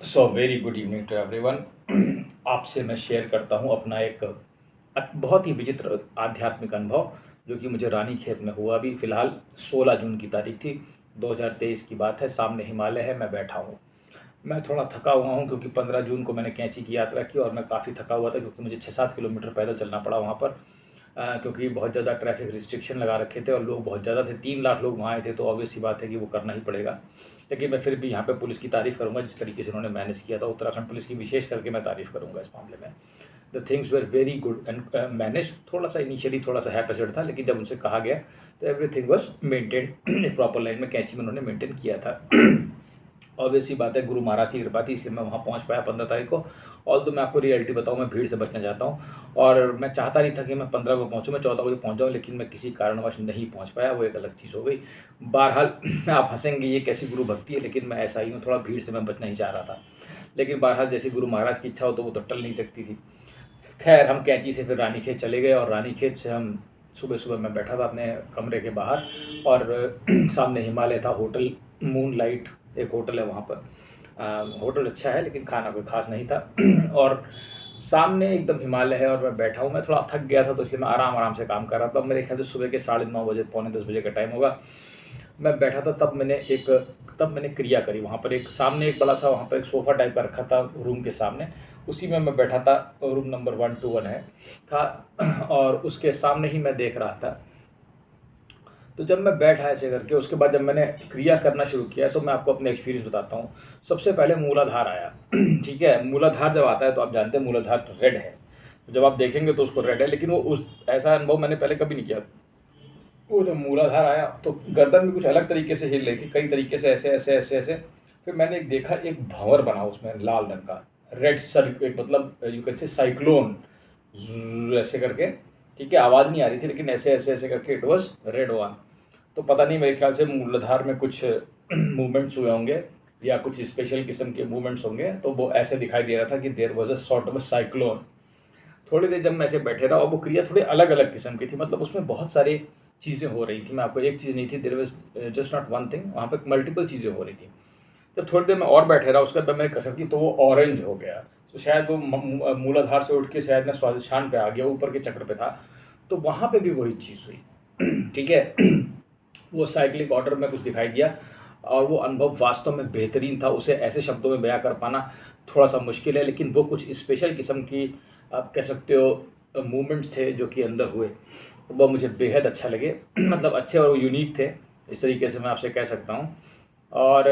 So very good evening to everyone. आपसे मैं share करता हूँ अपना एक बहुत ही विचित्र आध्यात्मिक अनुभव जो कि मुझे रानीखेत में हुआ। अभी फ़िलहाल 16 जून की तारीख थी, 2023 की बात है। सामने हिमालय है, मैं बैठा हूँ। मैं थोड़ा थका हुआ हूँ क्योंकि 15 जून को मैंने कैंची की यात्रा की और मैं काफ़ी थका हुआ था क्योंकि मुझे 6-7 किलोमीटर पैदल चलना पड़ा वहाँ पर, क्योंकि बहुत ज़्यादा ट्रैफिक रिस्ट्रिक्शन लगा रखे थे और लोग बहुत ज़्यादा थे। 3 लाख लोग वहाँ आए थे, तो ऑब्वियस सी बात है कि वो करना ही पड़ेगा। लेकिन मैं फिर भी यहाँ पे पुलिस की तारीफ़ करूँगा जिस तरीके से उन्होंने मैनेज किया था। उत्तराखंड पुलिस की विशेष करके मैं तारीफ़ करूँगा इस मामले में। The things were very good and manage. थोड़ा सा इनिशियली थोड़ा सा हैपेसेड था, लेकिन जब उनसे कहा गया तो एवरीथिंग वॉज मेंटेन एक प्रॉपर लाइन में। कैंची में उन्होंने मेंटेन किया था। ऑब्वियस सी बात है, गुरु महाराज की कृपा थी, इसलिए मैं वहाँ पहुँच पाया 15 तारीख को। और तो मैं आपको रियलिटी बताऊँ, मैं भीड़ से बचना चाहता हूँ और मैं चाहता नहीं था कि मैं 15 को पहुँचूँ, मैं 14 बजे पहुँच जाऊँ, लेकिन मैं किसी कारणवश नहीं पहुँच पाया। वो एक अलग चीज़ हो गई। बहरहाल आप हंसेंगे ये कैसी गुरु भक्ति है, लेकिन मैं ऐसा ही हूँ। थोड़ा भीड़ से मैं बचना ही चाह रहा था, लेकिन बहरहाल जैसी गुरु महाराज की इच्छा हो तो वो तो टल नहीं सकती थी। खैर, हम कैंची से फिर रानीखेत चले गए और रानीखेत से हम सुबह-सुबह मैं बैठा था अपने कमरे के बाहर और सामने हिमालय था। होटल मूनलाइट एक होटल है वहाँ पर। होटल अच्छा है लेकिन खाना कोई ख़ास नहीं था। और सामने एकदम हिमालय है और मैं बैठा हूँ। मैं थोड़ा थक गया था तो इसलिए मैं आराम-आराम से काम कर रहा था। मेरे ख्याल से सुबह के 9:30 बजे, पौने 10 बजे का टाइम होगा। मैं बैठा था, तब मैंने क्रिया करी। वहाँ पर एक सामने एक बड़ा-सा वहाँ पर एक सोफ़ा टाइप का रखा था रूम के सामने, उसी में मैं बैठा था। रूम नंबर 121 है था और उसके सामने ही मैं देख रहा था। तो जब मैं बैठा ऐसे करके, उसके बाद जब मैंने क्रिया करना शुरू किया तो मैं आपको अपने एक्सपीरियंस बताता हूँ। सबसे पहले मूलाधार आया। ठीक है, मूलाधार जब आता है तो आप जानते हैं मूलाधार रेड है। जब आप देखेंगे तो उसको रेड है, लेकिन वो उस ऐसा अनुभव मैंने पहले कभी नहीं किया। वो जब मूलाधार आया तो गर्दन भी कुछ अलग तरीके से हिल रही थी, कई तरीके से ऐसे ऐसे ऐसे ऐसे। फिर मैंने एक देखा, एक भंवर बना उसमें लाल रंग का, रेड सर, एक मतलब यू कैन से साइक्लोन ऐसे करके। ठीक है, आवाज़ नहीं आ रही थी लेकिन ऐसे ऐसे ऐसे करके इट वॉज रेड वन। तो पता नहीं, मेरे ख्याल से मूलाधार में कुछ मूवमेंट्स हुए होंगे या कुछ स्पेशल किस्म के मूवमेंट्स होंगे, तो वो ऐसे दिखाई दे रहा था कि there was a sort of a cyclone. थोड़ी देर जब मैं ऐसे बैठे रहा और वो क्रिया थोड़ी अलग अलग किस्म की थी, मतलब उसमें बहुत सारी चीज़ें हो रही थी। मैं आपको एक चीज़ नहीं थी, there was just not one thing, वहाँ पे मल्टीपल चीज़ें हो रही थी। जब थोड़ी देर मैं और बैठे रहा, उसके बाद मैंने कसरत की तो वो ऑरेंज हो गया। तो शायद वो मूलाधार से उठ के शायद मैं स्वादिष्ठान पे आ गया, ऊपर के चक्र पे था। तो वहाँ पे भी वही चीज़ हुई। ठीक है। वो साइक्लिक ऑर्डर में कुछ दिखाई दिया और वो अनुभव वास्तव में बेहतरीन था। उसे ऐसे शब्दों में बयां कर पाना थोड़ा सा मुश्किल है, लेकिन वो कुछ स्पेशल किस्म की, आप कह सकते हो, मूवमेंट्स थे जो कि अंदर हुए। वो मुझे बेहद अच्छा लगे। मतलब अच्छे और यूनिक थे, इस तरीके से मैं आपसे कह सकता हूँ। और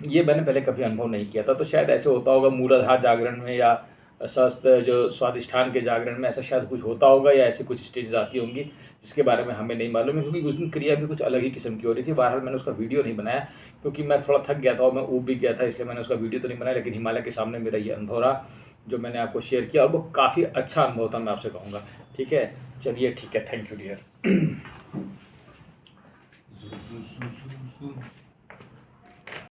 ये मैंने पहले कभी अनुभव नहीं किया था। तो शायद ऐसे होता होगा मूलाधार जागरण में या सहस्त्र जो स्वादिष्ठान के जागरण में, ऐसा शायद कुछ होता होगा या ऐसी कुछ स्टेज आती होंगी जिसके बारे में हमें नहीं मालूम है, क्योंकि उस दिन क्रिया भी कुछ अलग ही किस्म की हो रही थी। बहरहाल मैंने उसका वीडियो नहीं बनाया क्योंकि मैं थोड़ा थक गया था और मैं ऊब भी गया था, इसलिए मैंने उसका वीडियो तो नहीं बनाया। लेकिन हिमालय के सामने मेरा ये अनुभव रहा जो मैंने आपको शेयर किया, और वो काफ़ी अच्छा अनुभव था, मैं आपसे कहूँगा। ठीक है, चलिए ठीक है, थैंक यू डियर।